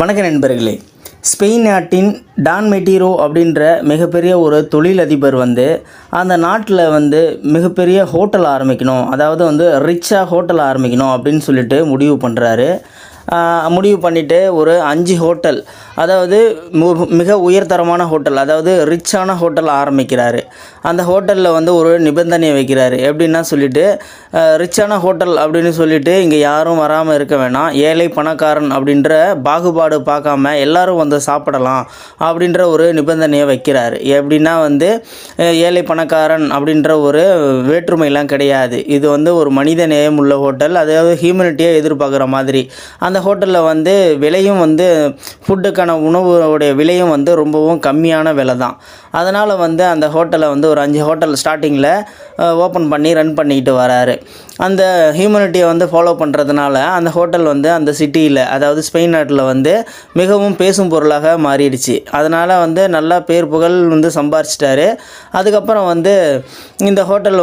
வணக்க நண்பர்களே. ஸ்பெயின் நாட்டின் டான் மெட்டீரோ அப்படின்ற மிகப்பெரிய ஒரு தொழிலதிபர் அந்த நாட்டில் மிகப்பெரிய ஹோட்டல் ஆரம்பிக்கணும், அதாவது ரிச்சாக ஹோட்டல் ஆரம்பிக்கணும் அப்படின்னு சொல்லிட்டு முடிவு பண்ணுறாரு. முடிவு பண்ணிவிட்டு ஒரு 5 ஹோட்டல், அதாவது மிக உயர்தரமான ஹோட்டல், அதாவது ரிச்சான ஹோட்டல் ஆரம்பிக்கிறாரு. அந்த ஹோட்டலில் ஒரு நிபந்தனை வைக்கிறாரு. எப்படின்னா சொல்லிட்டு, ரிச்சான ஹோட்டல் அப்படின்னு சொல்லிட்டு இங்கே யாரும் வராமல் இருக்க வேணாம், ஏழை பணக்காரன் அப்படின்ற பாகுபாடு பார்க்காம எல்லாரும் சாப்பிடலாம் அப்படின்ற ஒரு நிபந்தனையை வைக்கிறாரு. எப்படின்னா ஏழை பணக்காரன் அப்படின்ற ஒரு வேற்றுமையெல்லாம் கிடையாது. இது ஒரு மனித நேயம் உள்ள ஹோட்டல், அதாவது ஹியூமனிட்டியை எதிர்பார்க்குற மாதிரி. அந்த ஹோட்டலில் விலையும் ஃபுட்டுக்கான உணவுடைய விலையும் ரொம்பவும் கம்மியான விலை தான். அதனால் அந்த ஹோட்டலை ஒரு 5 ஹோட்டல் ஸ்டார்டிங்கில் ஓப்பன் பண்ணி ரன் பண்ணிக்கிட்டு வராரு. அந்த ஹியூமனிட்டியை ஃபாலோ பண்ணுறதுனால அந்த ஹோட்டல் அந்த சிட்டியில், அதாவது ஸ்பெயின் நாட்டில் மிகவும் பேசும் பொருளாக மாறிடுச்சு. அதனால் நல்லா பேர் புகழ் சம்பாரிச்சிட்டாரு. அதுக்கப்புறம் இந்த ஹோட்டல்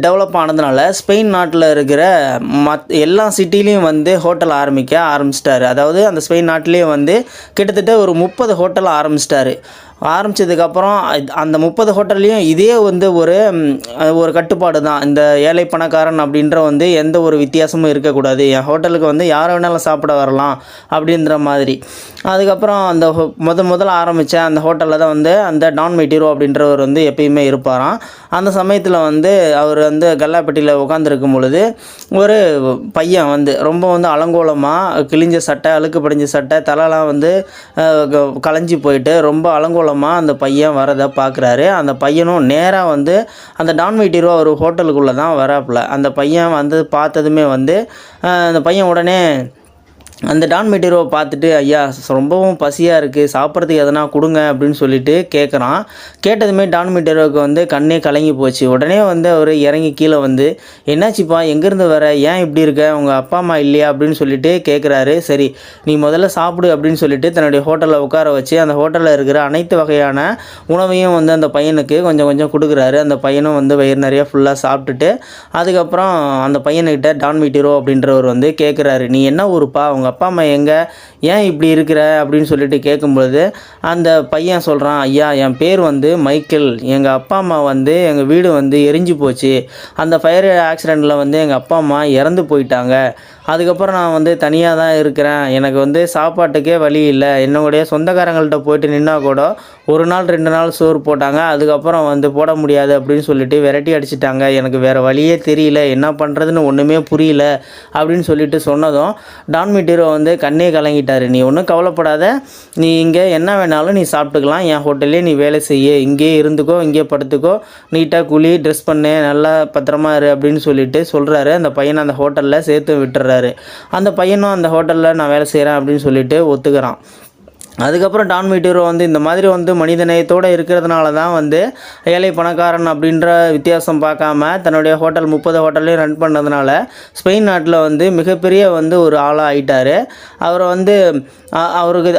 டெவலப் ஆனதுனால ஸ்பெயின் நாட்டில் இருக்கிற எல்லா சிட்டிலையும் ஹோட்டல் ஆரம்பிச்சிட்டாரு. அதாவது அந்த ஸ்பெயின் நாட்டிலே கிட்டத்தட்ட ஒரு 30 ஹோட்டல் ஆரம்பிச்சிட்டாரு. ஆரம்பித்ததுக்கப்புறம் அந்த 30 ஹோட்டல்லையும் இதே ஒரு கட்டுப்பாடு தான். இந்த ஏழை பணக்காரன் அப்படின்ற எந்த ஒரு வித்தியாசமும் இருக்கக்கூடாது, என் ஹோட்டலுக்கு யார் வேணாலும் சாப்பிட வரலாம் அப்படின்ற மாதிரி. அதுக்கப்புறம் அந்த முதல்ல ஆரம்பித்த அந்த ஹோட்டலில் தான் அந்த டான் மெட்டீரோ அப்படின்றவர் எப்பயுமே இருப்பாராம். அந்த சமயத்தில் அவர் கல்லாப்பெட்டியில் உட்காந்துருக்கும் பொழுது ஒரு பையன் ரொம்ப அலங்கோலமாக கிழிஞ்ச சட்டை, அழுக்கு படிஞ்ச சட்டை, தலைலாம் களைஞ்சி போயிட்டு ரொம்ப அலங்கோலமாக அந்த பையன் வரதை பார்க்குறாரு. அந்த பையனும் நேராக அந்த டான் மெட்டீரோ ஒரு ஹோட்டலுக்குள்ளே தான் வராப்புல. அந்த பையன் பார்த்ததுமே அந்த பையன் உடனே அந்த டான் மெட்டீரோவை பார்த்துட்டு, ஐயா ரொம்பவும் பசியாக இருக்குது, சாப்பிட்றதுக்கு எதனா கொடுங்க அப்படின்னு சொல்லிட்டு கேட்குறான். கேட்டதுமே டான் மெட்டீரோவுக்கு கண்ணே கலங்கி போச்சு. உடனே அவர் இறங்கி கீழே என்னாச்சுப்பா, எங்கேருந்து வர, ஏன் இப்படி இருக்க, உங்கள் அப்பா அம்மா இல்லையா அப்படின்னு சொல்லிட்டு கேட்குறாரு. சரி நீ முதல்ல சாப்பிடு அப்படின்னு சொல்லிட்டு தன்னுடைய ஹோட்டலில் உட்கார வச்சு அந்த ஹோட்டலில் இருக்கிற அனைத்து வகையான உணவையும் அந்த பையனுக்கு கொஞ்சம் கொஞ்சம் கொடுக்குறாரு. அந்த பையனும் வயிறு நிறையா ஃபுல்லாக சாப்பிட்டுட்டு அதுக்கப்புறம் அந்த பையன்கிட்ட டான் மெட்டீரோ அப்படின்றவர் கேட்குறாரு, நீ என்ன ஊருப்பா, அவங்க அப்பா அம்மா எங்கே, ஏன் இப்படி இருக்கிற அப்படின்னு சொல்லிட்டு கேட்கும்பொழுது அந்த பையன் சொல்கிறான், ஐயா என் பேர் மைக்கேல், எங்கள் அப்பா அம்மா எங்கள் வீடு எரிஞ்சு போச்சு, அந்த ஃபயர் ஆக்சிடெண்ட்டில் எங்கள் அப்பா அம்மா இறந்து போயிட்டாங்க. அதுக்கப்புறம் நான் தனியாக தான் இருக்கிறேன், எனக்கு சாப்பாட்டுக்கே வழி இல்லை, என்னுடைய சொந்தக்காரங்கள்ட்ட போயிட்டு நின்னா கூட 1 நாள் 2 நாள் சோறு போட்டாங்க, அதுக்கப்புறம் போட முடியாது அப்படின்னு சொல்லிட்டு விரட்டி அடிச்சிட்டாங்க, எனக்கு வேறு வழியே தெரியல, என்ன பண்ணுறதுன்னு ஒன்றுமே புரியல அப்படின்னு சொல்லிட்டு சொன்னதும் டான் மெட்டீரோ கண்ணே கலங்கிட்டார். நீ ஒன்றும் கவலைப்படாத, நீ இங்கே என்ன வேணாலும் நீ சாப்பிட்டுக்கலாம், என் ஹோட்டல்லே நீ வேலை செய்ய, இங்கே இருந்துக்கோ, இங்கே படுத்துக்கோ, நீட்டாக குளி, ட்ரெஸ் பண்ணு, நல்லா பத்திரமா இரு அப்படின்னு சொல்லிட்டு சொல்கிறாரு. அந்த பையனை அந்த ஹோட்டலில் சேர்த்து விட்டுறாரு. அந்த பையனும் அந்த ஹோட்டலில் நான் வேலை செய்கிறேன் அப்படின்னு சொல்லிட்டு ஒத்துக்கிறான். அதுக்கப்புறம் டான் மெட்டீரோ இந்த மாதிரி மனித நேயத்தோடு இருக்கிறதுனால தான் ஏழை பணக்காரன் அப்படின்ற வித்தியாசம் பார்க்காம தன்னுடைய ஹோட்டல் 30 ஹோட்டல்லையும் ரன் பண்ணதுனால ஸ்பெயின் நாட்டில் மிகப்பெரிய ஒரு ஆளாக ஆகிட்டார்.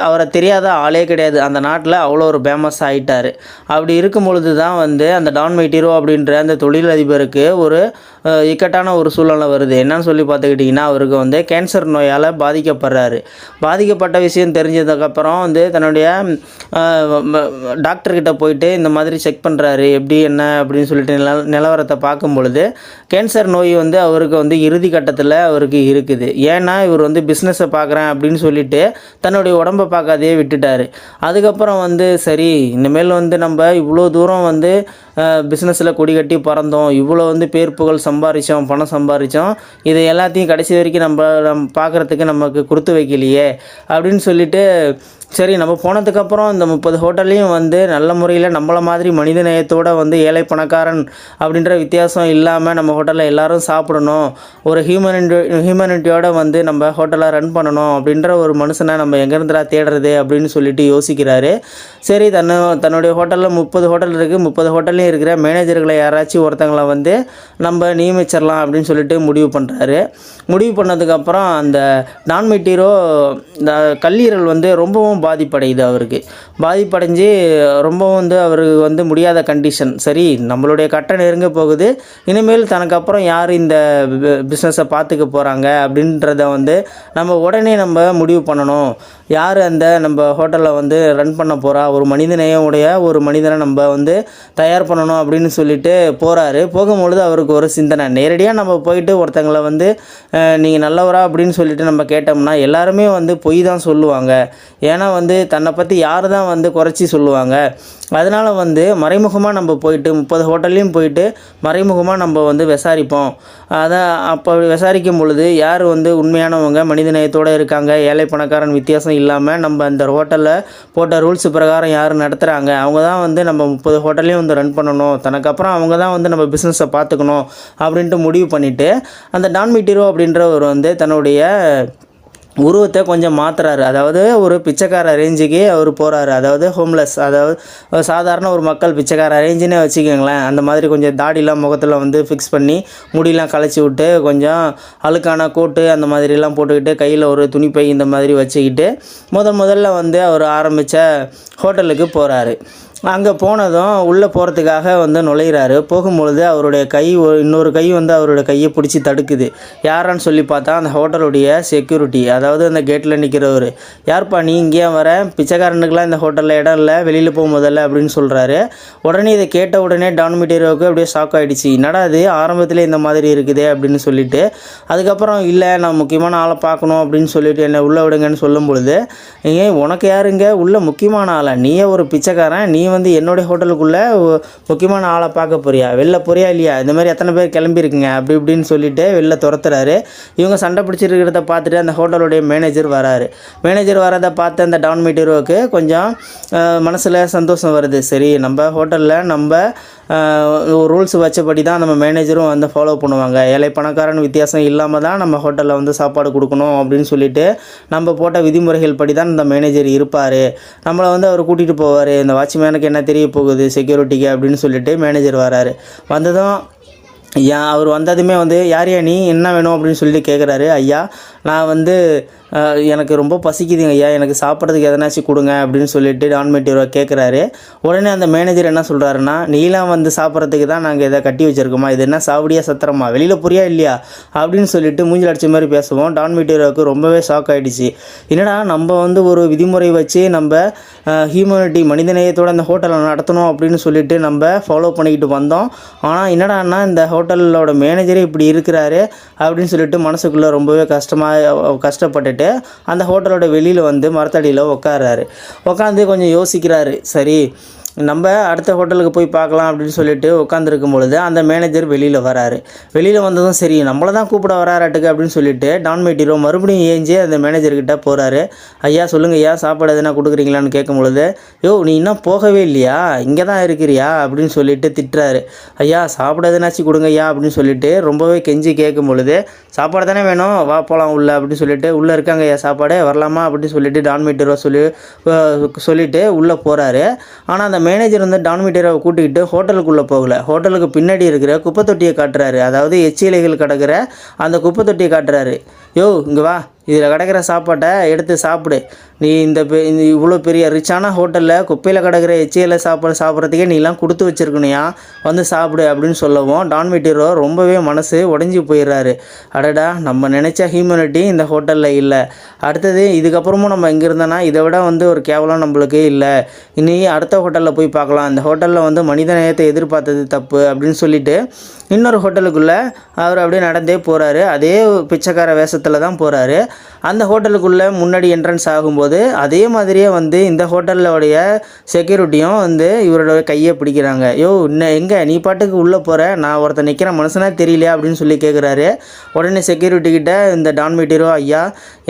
அவரை தெரியாத ஆளே கிடையாது, அந்த நாட்டில் அவ்வளோ ஒரு ஃபேமஸ் ஆகிட்டார். அப்படி இருக்கும் பொழுது தான் அந்த டான் மெட்டீரோ அப்படின்ற அந்த தொழிலதிபருக்கு ஒரு இக்கட்டான ஒரு சூழ்நிலை வருது. என்னன்னு சொல்லி பார்த்துக்கிட்டிங்கன்னா, அவருக்கு கேன்சர் நோயால் பாதிக்கப்படுறாரு. பாதிக்கப்பட்ட விஷயம் தெரிஞ்சதுக்கப்புறம் தன்னுடைய டாக்டர்கிட்ட போயிட்டு இந்த மாதிரி செக் பண்ணுறாரு, எப்படி என்ன அப்படின்னு சொல்லிட்டு நிலவரத்தை பார்க்கும் பொழுது கேன்சர் நோய் அவருக்கு இறுதி கட்டத்தில் அவருக்கு இருக்குது. ஏன்னா இவர் பிஸ்னஸை பார்க்குறேன் அப்படின்னு சொல்லிட்டு தன்னுடைய உடம்பை பார்க்காதே விட்டுட்டார். அதுக்கப்புறம் சரி இனிமேல் நம்ம இவ்வளோ தூரம் பிஸ்னஸில் கொடி கட்டி பறந்தோம், இவ்வளோ பேர் புகழ் சம்பாதிச்சோம், பணம் சம்பாதிச்சோம், இதை எல்லாத்தையும் கடைசி வரைக்கும் நம்ம பார்க்குறதுக்கு நமக்கு கொடுத்து வைக்கலையே அப்படின்னு சொல்லிட்டு, சரி நம்ம போனதுக்கப்புறம் இந்த 30 ஹோட்டல்லையும் நல்ல முறையில் நம்மளை மாதிரி மனித நேயத்தோடு ஏழை பணக்காரன் அப்படின்ற வித்தியாசம் இல்லாமல் நம்ம ஹோட்டலில் எல்லோரும் சாப்பிடணும், ஒரு ஹியூமனிட்டியோடு நம்ம ஹோட்டலை ரன் பண்ணணும் அப்படின்ற ஒரு மனுஷனை நம்ம எங்கேருந்துடா தேடுறது அப்படின்னு சொல்லிட்டு யோசிக்கிறாரு. சரி தன்னுடைய ஹோட்டலில் 30 ஹோட்டல் இருக்குது, 30 ஹோட்டல்லையும் இருக்கிற மேனேஜர்களை யாராச்சும் ஒருத்தங்களை நம்ம நியமிச்சிடலாம் அப்படின்னு சொல்லிட்டு முடிவு பண்ணுறாரு. முடிவு பண்ணதுக்கப்புறம் அந்த டான் மெட்டீரோ இந்த கல்லீரல் ரொம்பவும் ரொம்பவும் பாதிப்படையுது அவருக்கு. பாதிப்படைஞ்சு ரொம்பவும் வந்து அவருக்கு வந்து முடியாத கண்டிஷன். சரி, நம்மளுடைய கட்டம் நெருங்க போகுது, இனிமேல் தனக்கு அப்புறம் யார் இந்த பிஸ்னஸை பார்த்துக்க போகிறாங்க அப்படின்றத வந்து நம்ம உடனே நம்ம முடிவு பண்ணணும். யார் அந்த நம்ம ஹோட்டலில் வந்து ரன் பண்ண போகிறா, ஒரு மனிதநேயம் உடைய ஒரு மனிதனை நம்ம வந்து தயார் பண்ணணும் அப்படின்னு சொல்லிட்டு போகிறாரு. போகும்பொழுது அவருக்கு ஒரு சிந்தனை, நேரடியாக நம்ம போயிட்டு ஒருத்தங்களை வந்து நீங்கள் நல்லவரா அப்படின்னு சொல்லிட்டு நம்ம கேட்டோம்னா எல்லாருமே வந்து பொய் தான் சொல்லுவாங்க. ஏன்னா வந்து தன்னை பற்றி யார் தான் வந்து குறைச்சி சொல்லுவாங்க. அதனால் வந்து மறைமுகமாக நம்ம போயிட்டு 30 ஹோட்டல்லையும் போயிட்டு மறைமுகமாக நம்ம வந்து விசாரிப்போம். அதான் அப்போ விசாரிக்கும் பொழுது யார் வந்து உண்மையானவங்க, மனிதநேயத்தோடு இருக்காங்க, ஏழை பணக்காரன் வித்தியாசம் இல்லாமல் நம்ம அந்த ஹோட்டலில் போட்ட ரூல்ஸ் பிரகாரம் யார் நடத்துகிறாங்க, அவங்க தான் வந்து நம்ம 30 ஹோட்டல்லையும் வந்து ரன் பண்ணணும், தனக்கப்புறம் அவங்க தான் வந்து நம்ம பிஸ்னஸை பார்த்துக்கணும் அப்படின்ட்டு முடிவு பண்ணிவிட்டு அந்த டான் மீட்டிரோ அப்படின்றவர் வந்து தன்னுடைய உருவத்தை கொஞ்சம் மாற்றுறாரு. அதாவது ஒரு பிச்சைக்கார ரேஞ்சுக்கே அவர் போகிறாரு. அதாவது ஹோம்லெஸ், அதாவது சாதாரண ஒரு மக்கள் பிச்சைக்கார ரேஞ்சுன்னே வச்சுக்கோங்களேன். அந்த மாதிரி கொஞ்சம் தாடிலாம் முகத்தில் வந்து ஃபிக்ஸ் பண்ணி முடியெலாம் களைச்சி விட்டு கொஞ்சம் அழுக்கான கோட்டு அந்த மாதிரிலாம் போட்டுக்கிட்டு கையில் ஒரு துணிப்பை இந்த மாதிரி வச்சுக்கிட்டு முதல்ல வந்து அவர் ஆரம்பித்த ஹோட்டலுக்கு போகிறாரு. அங்கே போனதும் உள்ளே போகிறதுக்காக வந்து நுழையிறாரு. போகும்பொழுது அவருடைய கை இன்னொரு கை வந்து அவருடைய கையை பிடிச்சி தடுக்குது. யாரான்னு சொல்லி பார்த்தா அந்த ஹோட்டலுடைய செக்யூரிட்டி, அதாவது அந்த கேட்டில் நிற்கிறவர். யார்ப்பா நீ இங்கேயே வர, பிச்சைக்காரனுக்கெலாம் இந்த ஹோட்டலில் இடம் இல்லை, வெளியில் போக முதல்ல அப்படின்னு சொல்கிறாரு. உடனே இதை கேட்ட உடனே டான் மீட்டிரோவுக்கு அப்படியே ஷாக் ஆகிடுச்சு. என்னடா அது ஆரம்பத்தில் இந்த மாதிரி இருக்குதே அப்படின்னு சொல்லிட்டு, அதுக்கப்புறம் இல்லை நான் முக்கியமான ஆளை பார்க்கணும் அப்படின்னு சொல்லிட்டு என்னை உள்ளே விடுங்கன்னு சொல்லும் பொழுது, ஏன் உனக்கு யாருங்க உள்ள முக்கியமான ஆளா, நீயே ஒரு பிச்சைக்காரன், நீ வந்து என்னுடைய ஹோட்டலுக்குள்ளே முக்கியமான ஆளை பார்க்க போறியா, வெளில போறியா இல்லையா, இந்த மாதிரி எத்தனை பேர் கிளம்பியிருக்குங்க அப்படி இப்படின்னு சொல்லிட்டு வெளில துரத்துறாரு. இவங்க சண்டை பிடிச்சிருக்கிறத பார்த்துட்டு அந்த ஹோட்டலுடைய மேனேஜர் வராரு. மேனேஜர் வரதை பார்த்து அந்த டான் மீட்டிரோவுக்கு கொஞ்சம் மனசில் சந்தோஷம் வருது. சரி, நம்ம ஹோட்டலில் நம்ம ரூல்ஸ் வச்சபடி தான் நம்ம மேனேஜரும் வந்து ஃபாலோ பண்ணுவாங்க, ஏழை பணக்காரன் வித்தியாசம் இல்லாமல் தான் நம்ம ஹோட்டலில் வந்து சாப்பாடு கொடுக்கணும் அப்படின்னு சொல்லிட்டு நம்ம போட்ட விதிமுறைகள் படி தான் இந்த மேனேஜர் இருப்பார், நம்மளை வந்து அவர் கூட்டிகிட்டு போவார், இந்த வாட்ச்மேனுக்கு என்ன தெரிய போகுது செக்யூரிட்டிக்கு அப்படின்னு சொல்லிட்டு மேனேஜர் வராரு. வந்ததும் அவர் வந்ததுமே வந்து யாரையா நீ என்ன வேணும் அப்படின்னு சொல்லிட்டு கேட்குறாரு. ஐயா நான் வந்து எனக்கு ரொம்ப பசிக்குதுங்க ஐயா, எனக்கு சாப்பிட்றதுக்கு எதனாச்சும் கொடுங்க அப்படின்னு சொல்லிட்டு டான் மீட்டிரோ கேட்குறாரு. உடனே அந்த மேனேஜர் என்ன சொல்கிறாருன்னா, நீலாம் வந்து சாப்பிட்றதுக்கு தான் நாங்கள் இதை கட்டி வச்சுருக்கோமா, இது என்ன சாவடியா சத்திரமா, வெளியில் புரியா இல்லையா அப்படின்னு சொல்லிட்டு மூஞ்சில் அடிச்ச மாதிரி பேசுவோம். டான் மீட்டிரோவுக்கு ரொம்பவே ஷாக் ஆகிடுச்சு. என்னடா நம்ம வந்து ஒரு விதிமுறை வச்சு நம்ம ஹியூமனிட்டி மனிதநேயத்தோடு அந்த ஹோட்டலை நடத்தணும் அப்படின்னு சொல்லிட்டு நம்ம ஃபாலோ பண்ணிக்கிட்டு வந்தோம், ஆனால் என்னடான்னா இந்த ஹோட்டலோட மேனேஜரே இப்படி இருக்கிறாரு அப்படின்னு சொல்லிட்டு மனசுக்குள்ளே ரொம்பவே கஷ்டப்பட்டுட்டு அந்த ஹோட்டலோட வெளியில் வந்து மரத்தடியில் உட்கார்றாரு. உட்காந்து கொஞ்சம் யோசிக்கிறாரு. சரி, நம்ம அடுத்த ஹோட்டலுக்கு போய் பார்க்கலாம் அப்படின்னு சொல்லிட்டு உட்காந்துருக்கும் பொழுது அந்த மேனேஜர் வெளியில் வராரு. வெளியில் வந்ததும் சரி நம்மளை தான் கூப்பிட வராராட்டுக்கு அப்படின்னு சொல்லிட்டு டான் மீட்டிரோ மறுபடியும் ஏஞ்சி அந்த மேனேஜர்கிட்ட போகிறாரு. ஐயா சொல்லுங்கள் ஐயா, சாப்பாடு எதுனா கொடுக்குறீங்களான்னு கேட்கும் பொழுது, யோ நீ இன்னும் போகவே இல்லையா, இங்கே தான் இருக்கிறியா அப்படின்னு சொல்லிட்டு திட்டுறாரு. ஐயா சாப்பிட எதுனாச்சும் கொடுங்க ஐயா அப்படின்னு சொல்லிட்டு ரொம்பவே கெஞ்சி கேட்கும் பொழுது, சாப்பாடு தானே வேணும், வா போகலாம் உள்ள அப்படின்னு சொல்லிட்டு, உள்ளே இருக்காங்க ஐயா சாப்பாடு வரலாமா அப்படின்னு சொல்லிட்டு டான் மீட்டிரோ சொல்லிட்டு உள்ளே போகிறாரு. ஆனால் அந்த மேனேஜர் வந்து டான் மீட்டிரோவை கூட்டிக்கிட்டு ஹோட்டலுக்குள்ளே போகலை, ஹோட்டலுக்கு பின்னாடி இருக்கிற குப்பை தொட்டியை காட்டுறாரு. அதாவது எச்சிலைகள் கிடக்கிற அந்த குப்பை தொட்டியை காட்டுறாரு. யோ இங்கே வா, இதில் கிடக்கிற சாப்பாட்டை எடுத்து சாப்பிடு, நீ இந்த இவ்வளோ பெரிய ரிச்சான ஹோட்டலில் குப்பையில் கிடக்கிற எச்சியில் சாப்பிட்றதுக்கே நீலாம் கொடுத்து வச்சுருக்கணையா, வந்து சாப்பிடு அப்படின்னு சொல்லவும் டான் மீட்டிரோ ரொம்பவே மனசு உடஞ்சி போயிடுறாரு. அடடா நம்ம நினச்ச ஹியூமனிட்டி இந்த ஹோட்டலில் இல்லை, அடுத்தது இதுக்கப்புறமும் நம்ம எங்கே இருந்தோன்னா இதை விட வந்து ஒரு கேவலம் நம்மளுக்கு இல்லை, இனி அடுத்த ஹோட்டலில் போய் பார்க்கலாம், இந்த ஹோட்டலில் வந்து மனித நேயத்தை எதிர்பார்த்தது தப்பு அப்படின்னு சொல்லிட்டு இன்னொரு ஹோட்டலுக்குள்ளே அவர் அப்படியே நடந்தே போகிறாரு. அதே பிச்சைக்கார வேஷத்தில் தான் போகிறாரு. அந்த ஹோட்டலுக்குள்ளே முன்னாடி என்ட்ரன்ஸ் ஆகும்போது அதே மாதிரியே வந்து இந்த ஹோட்டலோடைய செக்யூரிட்டியும் வந்து இவரோட கையை பிடிக்கிறாங்க. யோ இன்னும் எங்கே நீ பாட்டுக்கு உள்ளே போகிற, நான் ஒருத்தர் நிற்கிற மனுஷனாக தெரியலையா அப்படின்னு சொல்லி கேட்குறாரு. உடனே செக்யூரிட்டிக்கிட்ட இந்த டான் மீட்டிரோ, ஐயா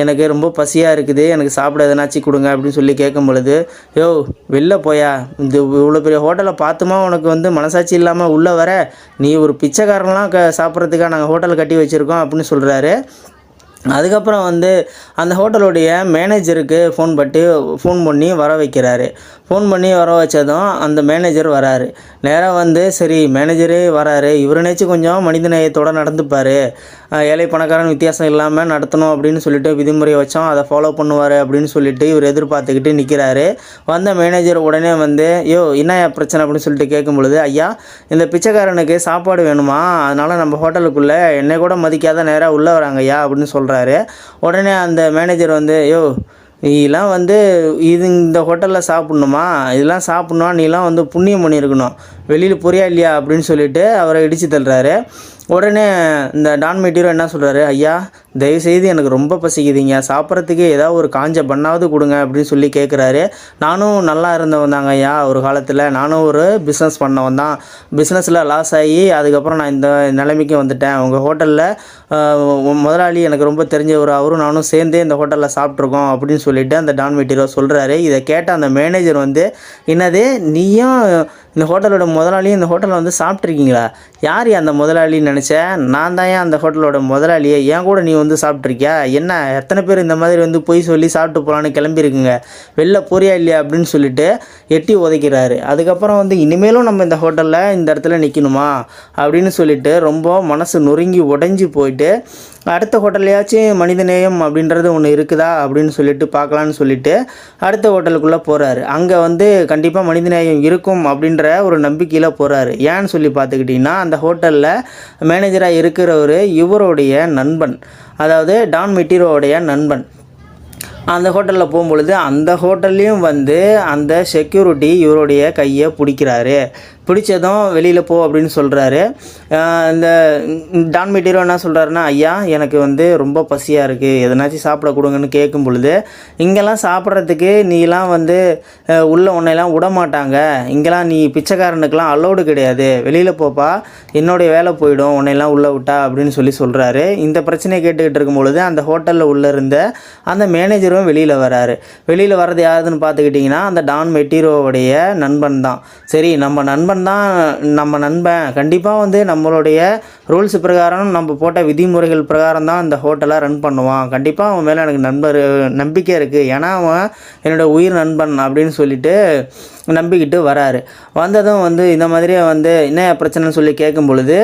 எனக்கு ரொம்ப பசியாக இருக்குது, எனக்கு சாப்பிட எதனாச்சும் கொடுங்க அப்படின்னு சொல்லி கேட்கும் பொழுது, யோ வெளில போயா, இந்த இவ்வளோ பெரிய ஹோட்டலை பார்த்துமா உனக்கு வந்து மனசாட்சி இல்லாமல் உள்ளே வர, நீ ஒரு பிச்சைக்காரன்லாம் சாப்பிட்றதுக்காக நாங்கள் ஹோட்டல் கட்டி வச்சுருக்கோம் அப்படின்னு சொல்கிறாரு. அதுக்கப்புறம் வந்து அந்த ஹோட்டலுடைய மேனேஜருக்கு ஃபோன் பண்ணி வர வைக்கிறாரு. ஃபோன் பண்ணி வர வச்சதும் அந்த மேனேஜர் வராரு. நேராக வந்து சரி மேனேஜரே வராரு, இவருனேச்சும் கொஞ்சம் மனிதநேயத்தோடு நடந்துப்பார், ஏழை பணக்காரன் வித்தியாசம் இல்லாமல் நடத்தணும் அப்படின்னு சொல்லிட்டு விதிமுறையை வச்சோம், அதை ஃபாலோ பண்ணுவார் அப்படின்னு சொல்லிட்டு இவர் எதிர்பார்த்துக்கிட்டு நிற்கிறாரு. வந்த மேனேஜர் உடனே வந்து என்ன பிரச்சனை அப்படின்னு சொல்லிட்டு கேட்கும் பொழுது, ஐயா இந்த பிச்சைக்காரனுக்கு சாப்பாடு வேணுமா, அதனால் நம்ம ஹோட்டலுக்குள்ளே என்னை கூட மதிக்காத நேராக உள்ளே வராங்க ஐயா அப்படின்னு சொல்கிறாரு. உடனே அந்த மேனேஜர் வந்து நீலாம் வந்து இந்த ஹோட்டலில் சாப்பிட்ணுமா, இதெல்லாம் சாப்பிட்ணுமா, நீலாம் வந்து புண்ணியம் பண்ணியிருக்கணும், வெளியில் போறியா இல்லையா அப்படின்னு சொல்லிட்டு அவரை இடித்து தள்ளுறாரு. உடனே இந்த டான் மெட்டீரோ என்ன சொல்கிறாரு, ஐயா தயவுசெய்து எனக்கு ரொம்ப பசிக்குதுங்க, சாப்பிட்றதுக்கு ஏதாவது ஒரு காஞ்ச பண்ணாவது கொடுங்க அப்படின்னு சொல்லி கேட்குறாரு. நானும் நல்லா இருந்தவன் தாங்க ஐயா, ஒரு காலத்தில் நானும் ஒரு பிஸ்னஸ் பண்ணவன் தான், பிஸ்னஸில் லாஸ் ஆகி அதுக்கப்புறம் நான் இந்த நிலைமைக்கு வந்துட்டேன். உங்கள் ஹோட்டலில் முதலாளி எனக்கு ரொம்ப தெரிஞ்சவர், அவரும் நானும் சேர்ந்தே இந்த ஹோட்டலில் சாப்பிட்ருக்கோம் அப்படின்னு சொல்லிட்டு அந்த டான் மெட்டீரோ சொல்கிறாரு. இதை கேட்ட அந்த மேனேஜர் வந்து, என்னது நீயும் இந்த ஹோட்டலோட முதலாளியும் இந்த ஹோட்டலில் வந்து சாப்பிட்ருக்கீங்களா, யார் அந்த முதலாளின்னு நினச்சேன், நான் தான் அந்த ஹோட்டலோட முதலாளியை, ஏன் கூட நீ வந்து சாப்பிட்ருக்கியா, என்ன எத்தனை பேர் இந்த மாதிரி வந்து பொய் சொல்லி சாப்பிட்டு போகலான்னு கிளம்பியிருக்குங்க, வெளில போறியா இல்லையா அப்படின்னு சொல்லிட்டு எட்டி உதைக்கிறாரு. அதுக்கப்புறம் வந்து இனிமேலும் நம்ம இந்த ஹோட்டலில் இந்த இடத்துல நிற்கணுமா அப்படின்னு சொல்லிட்டு ரொம்ப மனசு நொறுங்கி உடஞ்சி போயிட்டு, அடுத்த ஹோட்டல்லையாச்சும் மனிதநேயம் அப்படின்றது ஒன்று இருக்குதா அப்படின்னு சொல்லிட்டு பார்க்கலான்னு சொல்லிட்டு அடுத்த ஹோட்டலுக்குள்ளே போகிறாரு. அங்கே வந்து கண்டிப்பாக மனிதநேயம் இருக்கும் அப்படின்ற ஒரு நம்பிக்கையில் போகிறாரு. ஏன்னு சொல்லி பார்த்துக்கிட்டிங்கன்னா, அந்த ஹோட்டலில் மேனேஜராக இருக்கிறவர் இவருடைய நண்பன், அதாவது டான் மெட்டீரோவுடைய நண்பன். அந்த ஹோட்டலில் போகும்பொழுது அந்த ஹோட்டல்லையும் வந்து அந்த செக்யூரிட்டி இவருடைய கையை பிடிக்கிறாரு. பிடிச்சதும் வெளியில் போ அப்படின்னு சொல்கிறாரு. இந்த டான் மெட்டீரோ என்ன சொல்கிறாருன்னா, ஐயா எனக்கு வந்து ரொம்ப பசியாக இருக்குது, எதனாச்சும் சாப்பிட கொடுங்கன்னு கேட்கும் பொழுது, இங்கெல்லாம் சாப்பிட்றதுக்கு நீலாம் வந்து உள்ளே உன்னையெல்லாம் விட மாட்டாங்க, இங்கெல்லாம் நீ பிச்சைக்காரனுக்கெலாம் அலோடு கிடையாது, வெளியில் போப்பா, என்னுடைய வேலை போயிடும் உன்னையெல்லாம் உள்ளே விட்டா அப்படின்னு சொல்கிறாரு. இந்த பிரச்சனையை கேட்டுக்கிட்டு இருக்கும் பொழுது அந்த ஹோட்டலில் உள்ளே இருந்த அந்த மேனேஜரும் வெளியில் வராரு. வெளியில் வர்றது யாருதுன்னு பார்த்துக்கிட்டிங்கன்னா, அந்த டான் மெட்டீரோவுடைய நண்பன் தான். சரி நம்ம நண்பன் கண்டிப்பாக வந்து நம்மளுடைய ரூல்ஸ் பிரகாரம் நம்ம போட்ட விதிமுறைகள் பிரகாரம் தான் இந்த ஹோட்டலை ரன் பண்ணுவான், கண்டிப்பாக அவன் மேலே எனக்கு நம்பிக்கை இருக்குது, ஏன்னா அவன் என்னோடய உயிர் நண்பன் அப்படின்னு சொல்லிட்டு நம்பிக்கிட்டு வராரு. வந்ததும் வந்து இந்த மாதிரியே வந்து என்ன பிரச்சனைன்னு சொல்லி கேட்கும் பொழுது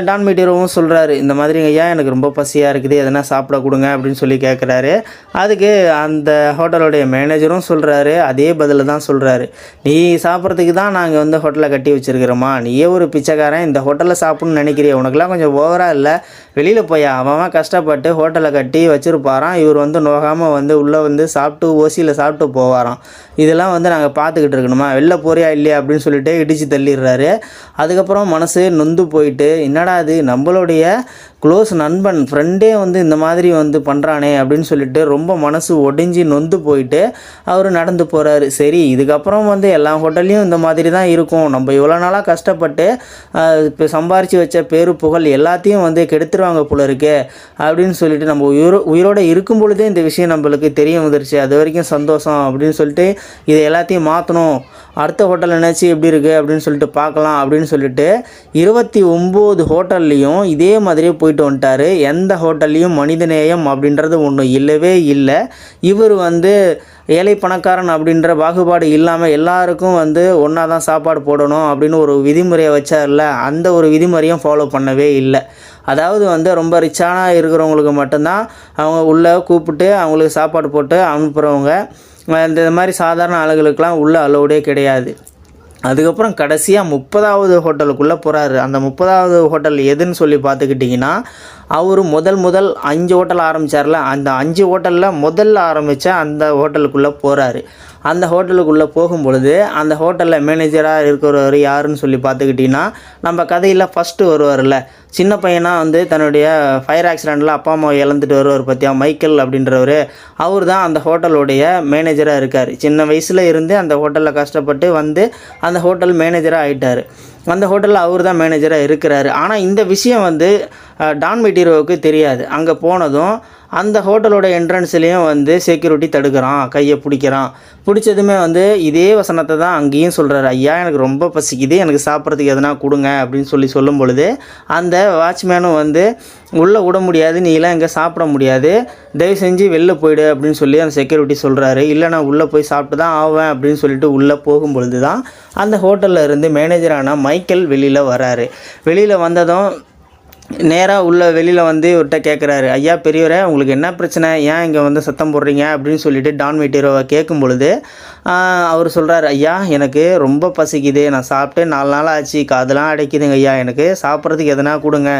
டான் மெட்டீரோவும் சொல்கிறாரு, இந்த மாதிரி ஐயா எனக்கு ரொம்ப பசியாக இருக்குது, எதனா சாப்பிட கொடுங்க அப்படின்னு சொல்லி கேட்குறாரு. அதுக்கு அந்த ஹோட்டலுடைய மேனேஜரும் சொல்கிறாரு, அதே பதில் தான் சொல்கிறாரு, நீ சாப்பிட்றதுக்கு தான் நாங்கள் வந்து ஹோட்டலை கட்டி வச்சுருக்கிறோமா, நீயே ஒரு பிச்சைக்காரன் இந்த ஹோட்டலில் சாப்பிட்ணுன்னு நினைக்கிறிய, உனக்குலாம் கொஞ்சம் ஓவராக இல்லை, வெளியில் போயா, அவன் கஷ்டப்பட்டு ஹோட்டலை கட்டி வச்சுருப்பாரான், இவர் வந்து நோகாமல் வந்து உள்ளே வந்து சாப்பிட்டு ஓசியில் சாப்பிட்டு போவாராம், இதெல்லாம் வந்து நாங்கள் பார்த்துக்கிட்டு இருக்கணுமா, வெளில போறியா இல்லையா அப்படின்னு சொல்லிட்டு இடித்து தள்ளிடுறாரு. அதுக்கப்புறம் மனசு நொந்து போயிட்டு, என்னடா அது நம்மளுடைய க்ளோஸ் நண்பன் ஃப்ரெண்டே வந்து இந்த மாதிரி வந்து பண்ணுறானே அப்படின்னு சொல்லிட்டு ரொம்ப மனசு ஒடிஞ்சு நொந்து போயிட்டு அவர் நடந்து போகிறாரு. சரி இதுக்கப்புறம் வந்து எல்லா ஹோட்டல்லையும் இந்த மாதிரி தான் இருக்கும், நம்ம இவ்வளோ நாளாக கஷ்டப்பட்டு இப்போ சம்பாரித்து வச்ச பேரு புகழ் எல்லாத்தையும் வந்து கெடுத்துருவாங்க போல இருக்கு அப்படின்னு சொல்லிட்டு நம்ம உயிரோடு இருக்கும் பொழுதே இந்த விஷயம் நம்மளுக்கு தெரிய வந்துருச்சு, அது வரைக்கும் சந்தோஷம் அப்படின்னு சொல்லிட்டு இதை எல்லாத்தையும் மாற்றணும், அடுத்த ஹோட்டல் என்னாச்சு எப்படி இருக்குது அப்படின்னு சொல்லிட்டு பார்க்கலாம் அப்படின்னு சொல்லிட்டு 29 ஹோட்டல்லையும் இதே மாதிரியே போயிட்டு வந்துட்டார். எந்த ஹோட்டல்லையும் மனிதநேயம் அப்படின்றது ஒன்று இல்லவே இல்லை. இவர் வந்து ஏழை பணக்காரன் அப்படின்ற பாகுபாடு இல்லாமல் எல்லாருக்கும் வந்து ஒன்றா தான் சாப்பாடு போடணும் அப்படின்னு ஒரு விதிமுறையை வச்சார்ல, அந்த ஒரு விதிமுறையும் ஃபாலோ பண்ணவே இல்லை. அதாவது வந்து ரொம்ப ரிச்சான இருக்கிறவங்களுக்கு மட்டும்தான் அவங்க உள்ளே கூப்பிட்டு அவங்களுக்கு சாப்பாடு போட்டு அனுப்புகிறவங்க, இந்த மாதிரி சாதாரண ஆளுகளுக்கெல்லாம் உள்ள அலோடே கிடையாது. அதுக்கப்புறம் கடைசியாக 30வது ஹோட்டலுக்குள்ளே போகிறாரு. அந்த 30வது ஹோட்டல் எதுன்னு சொல்லி பார்த்துக்கிட்டிங்கன்னா, அவர் முதல் 5 ஹோட்டல் ஆரம்பித்தார்ல, அந்த 5 ஹோட்டலில் முதல்ல ஆரம்பித்த அந்த ஹோட்டலுக்குள்ளே போகிறாரு. அந்த ஹோட்டலுக்குள்ளே போகும்பொழுது அந்த ஹோட்டலில் மேனேஜராக இருக்கிறவர் யாருன்னு சொல்லி பார்த்துக்கிட்டிங்கன்னா, நம்ம கதையில் ஃபஸ்ட்டு வருவார்ல, சின்ன பையனாக வந்து தன்னுடைய ஃபயர் ஆக்சிடெண்ட்டில் அப்பா அம்மா இழந்துட்டு வருவார் பார்த்தியா, மைக்கேல் அப்படின்றவர், அவர் தான் அந்த ஹோட்டலுடைய மேனேஜராக இருக்கார். சின்ன வயசில் இருந்து அந்த ஹோட்டலில் கஷ்டப்பட்டு வந்து அந்த ஹோட்டல் மேனேஜராக ஆகிட்டார். அந்த ஹோட்டலில் அவர் தான் மேனேஜராக இருக்கிறாரு. ஆனால் இந்த விஷயம் வந்து டான் மெட்டீரோவுக்கு தெரியாது. அங்கே போனதும் அந்த ஹோட்டலோட என்ட்ரன்ஸ்லேயும் வந்து செக்யூரிட்டி தடுக்கிறான், கையை பிடிக்கிறான். பிடிச்சதுமே வந்து இதே வசனத்தை தான் அங்கேயும் சொல்கிறாரு. ஐயா எனக்கு ரொம்ப பசிக்குது, எனக்கு சாப்பிட்றதுக்கு எதனா கொடுங்க அப்படின்னு சொல்லும் பொழுது அந்த வாட்ச்மேனும் வந்து உள்ளே விட முடியாது, நீலாம் இங்கே சாப்பிட முடியாது, தயவு செஞ்சு வெளில போயிடு அப்படின்னு சொல்லி அந்த செக்யூரிட்டி சொல்கிறாரு. இல்லை நான் உள்ளே போய் சாப்பிட்டு தான் ஆவேன் அப்படின்னு சொல்லிட்டு உள்ளே போகும்பொழுது தான் அந்த ஹோட்டலில் இருந்து மேனேஜரான மைக்கேல் வெளியில் வராரு. வெளியில் வந்ததும் நேராக உள்ள வெளியில் வந்து இவர்கிட்ட கேட்குறாரு, ஐயா பெரியவரே உங்களுக்கு என்ன பிரச்சனை, ஏன் இங்கே வந்து சத்தம் போடுறீங்க அப்படின்னு சொல்லிட்டு டான் மெட்டீரோவை கேட்கும் பொழுது அவர் சொல்கிறார், ஐயா எனக்கு ரொம்ப பசிக்குது, நான் சாப்பிட்டு 4 நாள் ஆச்சு, காதெல்லாம் அடைக்குதுங்க ஐயா, எனக்கு சாப்பிட்றதுக்கு எதனா கொடுங்க,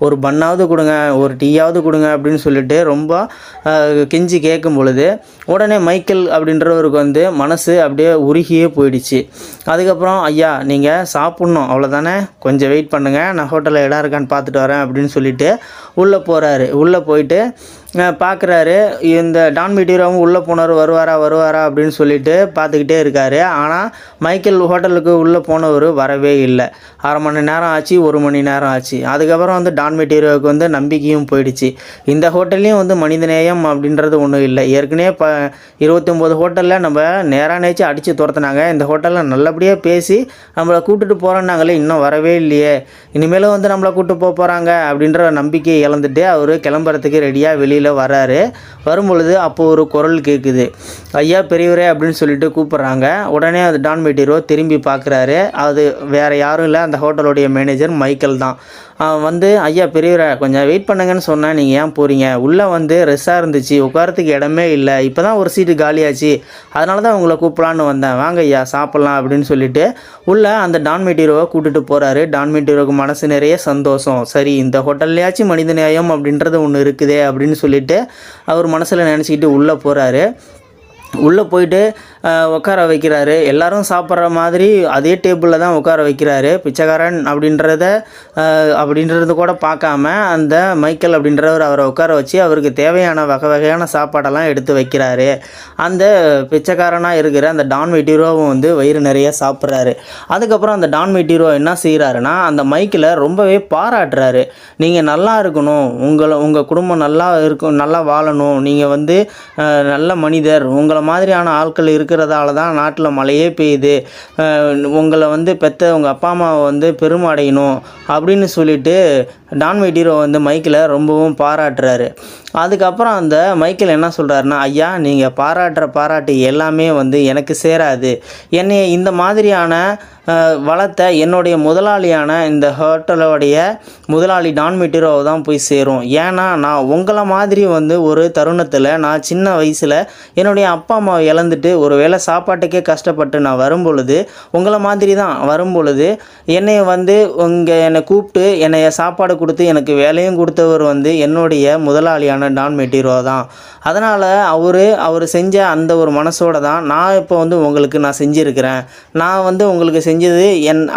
ஒரு பன்னாவது கொடுங்க, ஒரு டீயாவது கொடுங்க அப்படின்னு சொல்லிட்டு ரொம்ப கெஞ்சி கேட்கும் பொழுது உடனே மைக்கேல் அப்படின்றவருக்கு வந்து மனசு அப்படியே உருகியே போயிடுச்சு. அதுக்கப்புறம் ஐயா நீங்கள் சாப்பிட்ணும் அவ்வளோதானே, கொஞ்சம் வெயிட் பண்ணுங்கள், நான் ஹோட்டலில் இடம் இருக்கான்னு பார்த்துட்டு வரேன் அப்படின்னு சொல்லிட்டு உள்ளே போகிறாரு. உள்ளே போயிட்டு பார்க்குறாரு, இந்த டான் மெட்டீரோவும் உள்ளே போனவர் வருவாரா அப்படின்னு சொல்லிட்டு பார்த்துக்கிட்டே இருக்கார். ஆனால் மைக்கேல் ஹோட்டலுக்கு உள்ளே போனவர் வரவே இல்லை. 1/2 மணி நேரம் ஆச்சு, 1 மணி நேரம் ஆச்சு. அதுக்கப்புறம் வந்து டான் மெட்டீரோவுக்கு வந்து நம்பிக்கையும் போயிடுச்சு. இந்த ஹோட்டல்லையும் வந்து மனிதநேயம் அப்படின்றது ஒன்றும் இல்லை. ஏற்கனவே 29 ஹோட்டலில் நம்ம நேரானேச்சு அடித்து துரத்துனாங்க, இந்த ஹோட்டலில் நல்லபடியாக பேசி நம்மளை கூப்பிட்டுட்டு போகிறோன்னாங்களே, இன்னும் வரவே இல்லையே, இனிமேலும் வந்து நம்மளை கூப்பிட்டு போகிறாங்க அப்படின்ற நம்பிக்கையை இழந்துட்டு அவர் கிளம்புறதுக்கு ரெடியாக வெளியில் வராரு. வரும்பொழுது அப்போது ஒரு குரல் கேட்குது, ஐயா பெரியவரே அப்படின்னு சொல்லிட்டு கூப்பிட்றாங்க. உடனே அது டான் மெட்டீரோ திரும்பி பார்க்குறாரு. அது வேறு யாரும் இல்லை, அந்த ஹோட்டலுடைய மேனேஜர் மைக்கேல் தான். வந்து ஐயா பெரியவரே கொஞ்சம் வெயிட் பண்ணுங்கன்னு சொன்னேன், நீங்கள் ஏன் போகிறீங்க, உள்ளே வந்து ரெஸ்ஸாக இருந்துச்சு, உட்காரத்துக்கு இடமே இல்லை, இப்போ தான் ஒரு சீட்டு காலியாச்சு, அதனால தான் உங்களை கூப்பிடலான்னு வந்தேன், வாங்க ஐயா சாப்பிட்லாம் அப்படின்னு சொல்லிட்டு உள்ளே அந்த டான் மெட்டீரோவை கூட்டிகிட்டு போகிறாரு. டான் மெட்டீரோவுக்கு மனசு நிறைய சந்தோஷம். சரி இந்த ஹோட்டல்லையாச்சும் மனிதநேயம் அப்படின்றது ஒன்று இருக்குதே அப்படின்னு சொல்லிட்டு அவர் மனசில் நினச்சிக்கிட்டு உள்ளே போகிறாரு. உள்ளே போயிட்டு உட்கார வைக்கிறாரு. எல்லோரும் சாப்பிட்ற மாதிரி அதே டேபிளில் தான் உட்கார வைக்கிறாரு. பிச்சைக்காரன் அப்படின்றது கூட பார்க்காம அந்த மைக்கேல் அப்படின்றவர் அவரை உட்கார வச்சு அவருக்கு தேவையான வகையான சாப்பாடெல்லாம் எடுத்து வைக்கிறாரு. அந்த பிச்சைக்காரனாக இருக்கிற அந்த டான் மெட்டீரோவும் வந்து வயிறு நிறைய சாப்பிட்றாரு. அதுக்கப்புறம் அந்த டான் மெட்டீரோ என்ன செய்கிறாருன்னா அந்த மைக்கில் ரொம்பவே பாராட்டுறாரு. நீங்கள் நல்லா இருக்கணும், உங்கள் குடும்பம் நல்லா இருக்கும், நல்லா வாழணும், நீங்கள் வந்து நல்ல மனிதர், உங்களை மாதிரியான ஆட்கள் இருக்கிறதால தான் நாட்டில் மழையே பெய்யுது, உங்களை வந்து பெற்ற உங்கள் அப்பா அம்மாவை வந்து பெருமடையணும் அப்படின்னு சொல்லிட்டு டான் மெட்டீரோ வந்து மைக்கில் ரொம்பவும் பாராட்டுறாரு. அதுக்கப்புறம் அந்த மைக்கேல் என்ன சொல்கிறாருன்னா, ஐயா நீங்கள் பாராட்டு எல்லாமே வந்து எனக்கு சேராது, என்னை இந்த மாதிரியான வளர்த்த என்னுடைய முதலாளியான இந்த ஹோட்டலோடைய முதலாளி டான் மெட்டீரோவை தான் போய் சேரும். ஏன்னா நான் உங்களை மாதிரி வந்து ஒரு தருணத்தில் நான் சின்ன வயசில் என்னுடைய அப்பா அம்மாவை இழந்துட்டு ஒரு வேளை சாப்பாட்டுக்கே கஷ்டப்பட்டு நான் வரும்பொழுது உங்களை மாதிரி தான் வரும்பொழுது என்னை வந்து என்னை கூப்பிட்டு என்னை சாப்பாடு கொடுத்து எனக்கு வேலையும் கொடுத்தவர் வந்து என்னுடைய முதலாளியான டான் மெட்டீரோ தான். அதனால் அவர் செஞ்ச அந்த ஒரு மனசோடு தான் நான் இப்போ வந்து உங்களுக்கு நான் செஞ்சுருக்கிறேன். நான் வந்து உங்களுக்கு செஞ்சது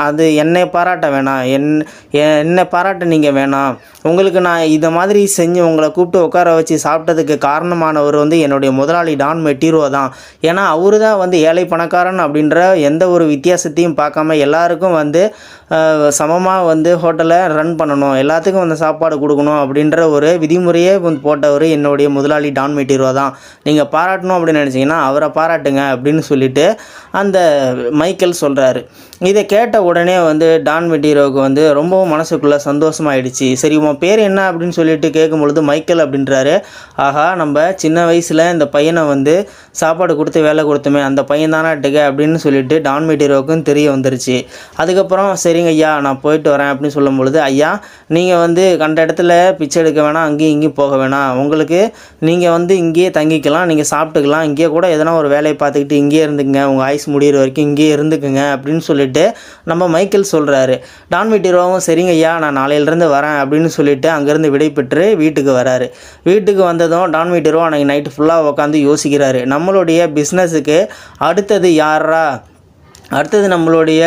அது என்னை பாராட்ட வேணாம், என்னை பாராட்ட நீங்கள் வேணாம், உங்களுக்கு நான் இதை மாதிரி செஞ்சு உங்களை கூப்பிட்டு உட்கார வச்சு சாப்பிட்டதுக்கு காரணமானவர் வந்து என்னுடைய முதலாளி டான் மெட்டீரோ தான். ஏன்னா அவரு தான் வந்து ஏழை பணக்காரன் அப்படின்ற எந்த ஒரு வித்தியாசத்தையும் பார்க்காம எல்லாருக்கும் வந்து சமமாக வந்து ஹோட்டலை ரன் பண்ணணும், எல்லாத்துக்கும் வந்து சாப்பாடு கொடுக்கணும் அப்படின்ற ஒரு விதிமுறையே வந்து போட்டவர் என்னுடைய முதலாளி டான் மெட்டீரோ தான். நீங்கள் பாராட்டணும் அப்படின்னு நினச்சிங்கன்னா அவரை பாராட்டுங்க அப்படின்னு சொல்லிட்டு அந்த மைக்கேல் சொல்கிறாரு. இதை கேட்ட உடனே வந்து டான் மெட்டீரோவுக்கு வந்து ரொம்பவும் மனசுக்குள்ளே சந்தோஷமாயிடுச்சு. சரி உன் பேர் என்ன அப்படின்னு சொல்லிட்டு கேட்கும் பொழுது மைக்கேல் அப்படின்றாரு. ஆஹா நம்ம சின்ன வயசில் இந்த பையனை வந்து சாப்பாடு கொடுத்து வேலை கொடுத்துமே அந்த பையன் தானாட்டுக்க அப்படின்னு சொல்லிட்டு டான் மெட்டீரோவுக்கும் தெரிய வந்துருச்சு. அதுக்கப்புறம் சரிங்க ஐயா நான் போயிட்டு வரேன் அப்படின்னு சொல்லும் பொழுது, ஐயா நீங்கள் வந்து கண்ட இடத்துல பிச்சை எடுக்க வேணாம், அங்கேயும் இங்கேயும் போக வேணாம், உங்களுக்கு நீங்கள் வந்து இங்கேயே தங்கிக்கலாம், நீங்கள் சாப்பிட்டுக்கலாம், இங்கேயே கூட எதனா ஒரு வேலையை பார்த்துக்கிட்டு இங்கேயே இருந்துக்குங்க, உங்கள் ஆயுஸ் முடிகிற வரைக்கும் இங்கேயே இருந்துக்குங்க அப்படின்னு சொல்லிட்டு நம்ம மைக்கேல் சொல்கிறாரு. டான் மெட்டீரோவும் சரிங்க ஐயா நான் நாளையிலேருந்து வரேன் அப்படின்னு சொல்லிட்டு அங்கேருந்து விடை பெற்று வீட்டுக்கு வராரு. வீட்டுக்கு வந்ததும் டான் மெட்டீரோ அன்றைக்கி நைட்டு ஃபுல்லாக உட்காந்து யோசிக்கிறாரு. நம்மளுடைய பிஸ்னஸுக்கு அடுத்தது யாரா, அடுத்தது நம்மளுடைய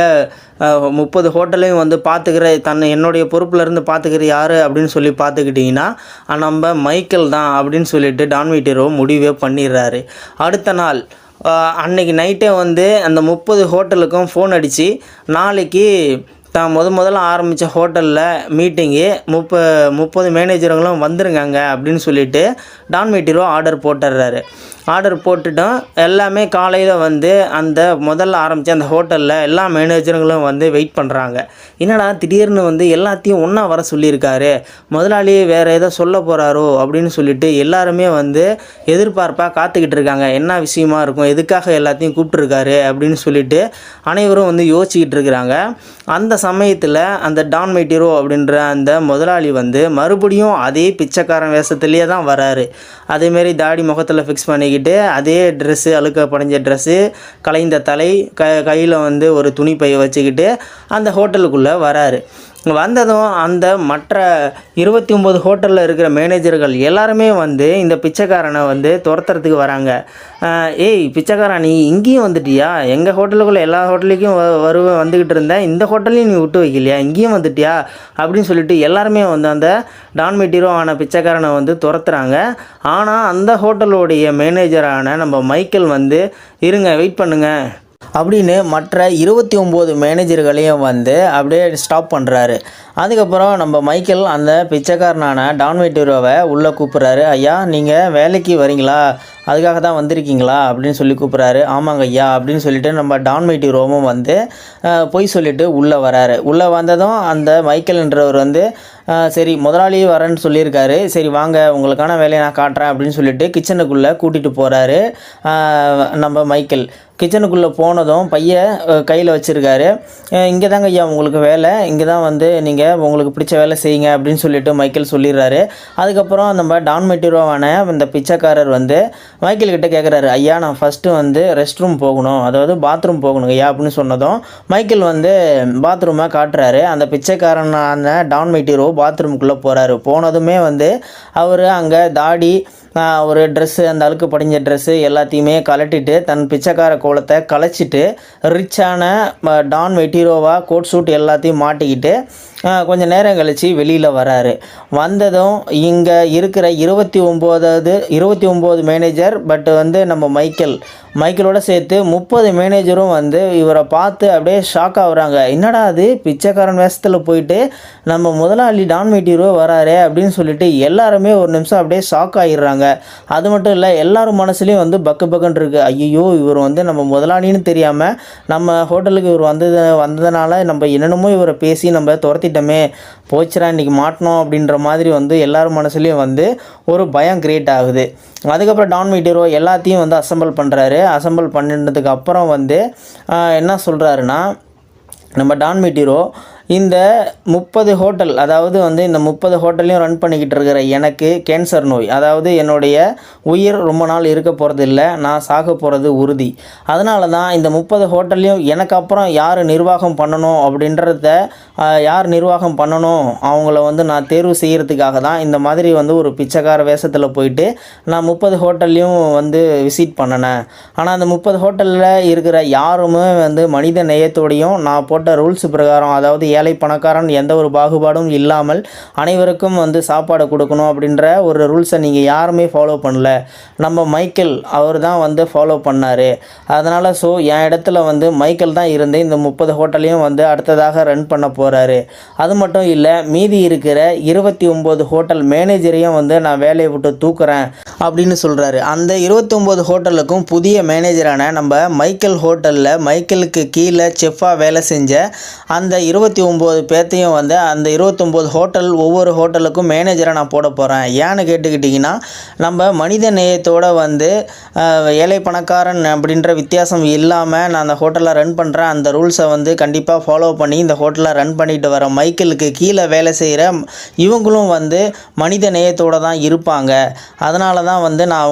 30 ஹோட்டலையும் வந்து பார்த்துக்கிற என்னுடைய பொறுப்பில் இருந்து பார்த்துக்கிற யார் அப்படின்னு சொல்லி பார்த்துக்கிட்டிங்கன்னா நம்ம மைக்கேல் தான் அப்படின்னு சொல்லிட்டு டான் மெட்டீரோ முடிவே பண்ணிடுறாரு. அடுத்த நாள் அன்னைக்கு நைட்டே வந்து அந்த 30 ஹோட்டலுக்கும் ஃபோன் அடித்து நாளைக்கு தான் முதல்ல ஆரம்பித்த ஹோட்டலில் மீட்டிங்கு 30 மேனேஜருங்களும் வந்துருங்க அப்படின்னு சொல்லிட்டு டான் மெட்டீரோ ஆர்டர் போட்டுடுறாரு. ஆர்டர் போட்டுட்டோம். எல்லாமே காலையில் வந்து அந்த முதல்ல ஆரம்பித்த அந்த ஹோட்டலில் எல்லா மேனேஜருங்களும் வந்து வெயிட் பண்ணுறாங்க. என்னடா திடீர்னு வந்து எல்லாத்தையும் ஒன்றா வர சொல்லியிருக்காரு, முதலாளி வேறு ஏதோ சொல்ல போகிறாரோ அப்படின்னு சொல்லிட்டு எல்லாருமே வந்து எதிர்பார்ப்பாக காத்துக்கிட்டு இருக்காங்க. என்ன விஷயமா இருக்கும், எதுக்காக எல்லாத்தையும் கூப்பிட்டுருக்காரு அப்படின்னு சொல்லிட்டு அனைவரும் வந்து யோசிச்சுக்கிட்டு இருக்கிறாங்க. அந்த சமயத்தில் அந்த டான் மெட்டீரோ அப்படின்ற அந்த முதலாளி வந்து மறுபடியும் அதே பிச்சைக்காரன் வேஷத்துலேயே தான் வராரு. அதேமாரி தாடி முகத்தில் ஃபிக்ஸ் பண்ணிக்கிட்டு அதே ட்ரெஸ்ஸு, அழுக்க படைஞ்ச ட்ரெஸ்ஸு, கலைந்த தலை, கையில் வந்து ஒரு துணி பையை வச்சுக்கிட்டு அந்த ஹோட்டலுக்குள்ளே வராரு. வந்ததும் அந்த மற்ற 29 ஹோட்டலில் இருக்கிற மேனேஜர்கள் எல்லாருமே வந்து இந்த பிச்சைக்காரனை வந்து துரத்துறதுக்கு வராங்க. ஏய் பிச்சைக்காரா, நீ இங்கேயும் வந்துட்டியா? எங்கள் ஹோட்டலுக்குள்ளே எல்லா ஹோட்டலுக்கும் வந்துக்கிட்டு இருந்தேன், இந்த ஹோட்டலையும் நீ விட்டு வைக்கலையா, இங்கேயும் வந்துட்டியா அப்படின்னு சொல்லிட்டு எல்லாருமே வந்து அந்த டான் மெட்டீரோ ஆன பிச்சைக்காரனை வந்து துரத்துறாங்க. ஆனால் அந்த ஹோட்டலுடைய மேனேஜரான நம்ம மைக்கேல் வந்து இருங்க, வெயிட் பண்ணுங்கள் அப்படின்னு மற்ற 29 மேனேஜர்களையும் வந்து அப்படியே ஸ்டாப் பண்ணுறாரு. அதுக்கப்புறம் நம்ம மைக்கேல் அந்த பிச்சைக்காரனான டான் மெட்டீரோவை உள்ளே கூப்பிட்றாரு. ஐயா, நீங்கள் வேலைக்கு வரீங்களா, அதுக்காக தான் வந்திருக்கீங்களா அப்படின்னு சொல்லி கூப்பிட்றாரு. ஆமாங்க ஐயா அப்படின்னு சொல்லிட்டு நம்ம டான் மெட்டீரோவும் வந்து பொய் சொல்லிவிட்டு உள்ளே வராரு. உள்ளே வந்ததும் அந்த மைக்கேல்ன்றவர் வந்து சரி முதலாளி வரேன்னு சொல்லியிருக்காரு, சரி வாங்க உங்களுக்கான வேலையை நான் காட்டுறேன் அப்படின்னு சொல்லிட்டு கிச்சனுக்குள்ளே கூட்டிகிட்டு போகிறாரு. நம்ம மைக்கேல் கிச்சனுக்குள்ளே போனதும் பைய கையில் வச்சுருக்காரு. இங்கே தாங்க ஐயா உங்களுக்கு வேலை, இங்கே தான் வந்து நீங்கள் உங்களுக்கு பிடிச்ச வேலை செய்யுங்க அப்படின்னு சொல்லிட்டு மைக்கேல் சொல்லிடுறாரு. அதுக்கப்புறம் நம்ம டான் மெட்டீரோவான இந்த பிச்சைக்காரர் வந்து மைக்கேல் கிட்டே கேட்குறாரு, ஐயா நான் ஃபஸ்ட்டு வந்து ரெஸ்ட் ரூம் போகணும், அதாவது பாத்ரூம் போகணுங்க ஐயா அப்படின்னு சொன்னதும் மைக்கேல் வந்து பாத்ரூமை காட்டுறாரு. அந்த பிச்சைக்காரனான டான் மெட்டீரோ பாத்ரூமுக்குள்ளே போகிறாரு. போனதுமே வந்து அவர் அங்கே தாடி, ஒரு ட்ரெஸ்ஸு, அந்த அழுக்கு படிஞ்ச ட்ரெஸ்ஸு எல்லாத்தையுமே கலட்டிட்டு தன் பிச்சைக்கார கோலத்தை கலைச்சிட்டு ரிச்சான டான் மெட்டீரோவா கோட் சூட் எல்லாத்தையும் மாட்டிக்கிட்டு கொஞ்சம் நேரம் கழித்து வெளியில் வராரு. வந்ததும் இங்கே இருக்கிற 29 மேனேஜர், பட் வந்து நம்ம மைக்கேலோட சேர்த்து 30 மேனேஜரும் வந்து இவரை பார்த்து அப்படியே ஷாக் ஆகுறாங்க. என்னடா அது பிச்சைக்காரன் வேஷத்தில் போயிட்டு நம்ம முதலாளி டான் மெட்டீரோ வராரு அப்படின்னு சொல்லிட்டு எல்லாருமே ஒரு நிமிஷம் அப்படியே ஷாக் ஆகிடுறாங்க. அது மட்டும் இல்லை, எல்லாரும் மனசுலேயும் வந்து பக்குன்னு இருக்குது. ஐயோ இவர் வந்து நம்ம முதலாளின்னு தெரியாமல் நம்ம ஹோட்டலுக்கு இவர் வந்ததுனால நம்ம என்னென்னமோ இவரை பேசி நம்ம துரத்திட்டோமே, போச்சுரா இன்றைக்கி மாட்டணும் அப்படின்ற மாதிரி வந்து எல்லாரும் மனசுலேயும் வந்து ஒரு பயம் கிரியேட் ஆகுது. அதுக்கப்புறம் டான் மெட்டீரோ எல்லாத்தையும் வந்து அசெம்பிள் பண்ணுறாரு. அசெம்பிள் பண்ணினதுக்கு அப்புறம் வந்து என்ன சொல்கிறாருன்னா, நம்ம டான் மெட்டீரோ இந்த 30 ஹோட்டல், அதாவது வந்து இந்த 30 ஹோட்டலையும் ரன் பண்ணிக்கிட்டு இருக்கிற எனக்கு கேன்சர் நோய், அதாவது என்னுடைய உயிர் ரொம்ப நாள் இருக்க போகிறது இல்லை, நான் சாக போகிறது உறுதி. அதனால தான் இந்த 30 ஹோட்டல்லையும் எனக்கு அப்புறம் யார் நிர்வாகம் பண்ணணும் அப்படின்றத யார் நிர்வாகம் பண்ணணும் அவங்கள வந்து நான் தேர்வு செய்கிறதுக்காக தான் இந்த மாதிரி வந்து ஒரு பிச்சைக்கார வேஷத்தில் போயிட்டு நான் 30 ஹோட்டல்லையும் வந்து விசிட் பண்ணினேன். ஆனால் அந்த 30 ஹோட்டலில் இருக்கிற யாருமே வந்து மனித நேயத்தோடையும் நான் போட்ட ரூல்ஸ் பிரகாரம், அதாவது ஏழை பணக்காரன் எந்த ஒரு பாகுபாடும் இல்லாமல் அனைவருக்கும் வந்து சாப்பாடு கொடுக்கணும் அப்படின்ற ஒரு ரூல்ஸை நீங்கள் யாருமே ஃபாலோ பண்ணல. நம்ம மைக்கேல் அவர் தான் வந்து ஃபாலோ பண்ணார். அதனால் என் இடத்துல வந்து மைக்கேல் தான் இருந்து இந்த 30 ஹோட்டலையும் வந்து அடுத்ததாக ரன் பண்ண போகிறாரு. அது மட்டும் இல்லை, மீதி இருக்கிற 29 ஹோட்டல் மேனேஜரையும் வந்து நான் வேலையை விட்டு தூக்குறேன் அப்படின்னு சொல்கிறாரு. அந்த 29 ஹோட்டலுக்கும் புதிய மேனேஜரான நம்ம மைக்கேல் ஹோட்டலில் மைக்கேலுக்கு கீழே செஃப்பாக வேலை செஞ்ச அந்த 29 பேர்த்தையும் வந்து அந்த 29 ஹோட்டல், ஒவ்வொரு ஹோட்டலுக்கும் மேனேஜராக நான் போட போகிறேன். ஏன்னு கேட்டுக்கிட்டிங்கன்னா, நம்ம மனித நேயத்தோடு வந்து ஏழை பணக்காரன் அப்படின்ற வித்தியாசம் இல்லாமல் நான் அந்த ஹோட்டலை ரன் பண்ணுறேன். அந்த ரூல்ஸை வந்து கண்டிப்பாக ஃபாலோ பண்ணி இந்த ஹோட்டலை ரன் பண்ணிட்டு வர மைக்கேலுக்கு கீழே வேலை செய்கிற இவங்களும் வந்து மனித நேயத்தோடு தான் இருப்பாங்க. அதனால தான் வந்து நான்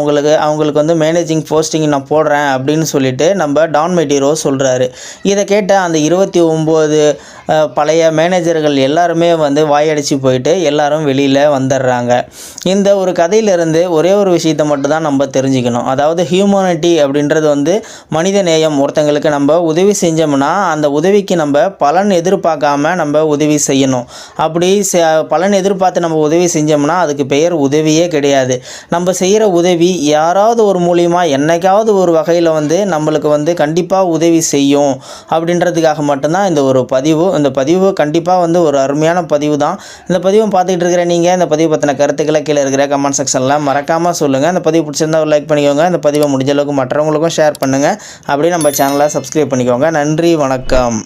அவங்களுக்கு வந்து மேனேஜிங் போஸ்டிங் நான் போடுறேன் அப்படின்னு சொல்லிட்டு நம்ம டான் மெட்டீரோ சொல்கிறாரு. இதை கேட்ட அந்த 29 பழைய மேனேஜர்கள் எல்லாருமே வந்து வாயடிச்சு போயிட்டு எல்லாரும் வெளியில் வந்துடுறாங்க. இந்த ஒரு கதையிலிருந்து ஒரே ஒரு விஷயத்தை மட்டும் தான் நம்ம தெரிஞ்சுக்கணும். அதாவது ஹியூமனிட்டி அப்படின்றது வந்து மனித நேயம். ஒருத்தங்களுக்கு நம்ம உதவி செஞ்சோம்னா அந்த உதவிக்கு நம்ம பலன் எதிர்பார்க்காம நம்ம உதவி செய்யணும். அப்படி பலன் எதிர்பார்த்து நம்ம உதவி செஞ்சோம்னா அதுக்கு பெயர் உதவியே கிடையாது. நம்ம செய்கிற உதவி யாராவது ஒரு மூலியமாக என்னைக்காவது ஒரு வகையில் வந்து நம்மளுக்கு வந்து கண்டிப்பாக உதவி செய்யும் அப்படின்றதுக்காக மட்டும்தான் இந்த ஒரு பதிவு. இந்த பதிவு பதிவு கண்டிப்பாக வந்து ஒரு அருமையான பதிவு தான். இந்த பதிவை பார்த்துக்கிட்டு இருக்கிற நீங்கள் இந்த பதிவு பற்றின கருத்துக்களை கீழே இருக்கிற கமெண்ட் செக்ஷனில் மறக்காமல் சொல்லுங்கள். இந்த பதிவு பிடிச்சிருந்தா ஒரு லைக் பண்ணிக்கோங்க. இந்த பதிவை முடிஞ்ச அளவுக்கு மற்றவங்களுக்கும் ஷேர் பண்ணுங்கள். அப்படியே நம்ம சேனலை சப்ஸ்கிரைப் பண்ணிக்கோங்க. நன்றி, வணக்கம்.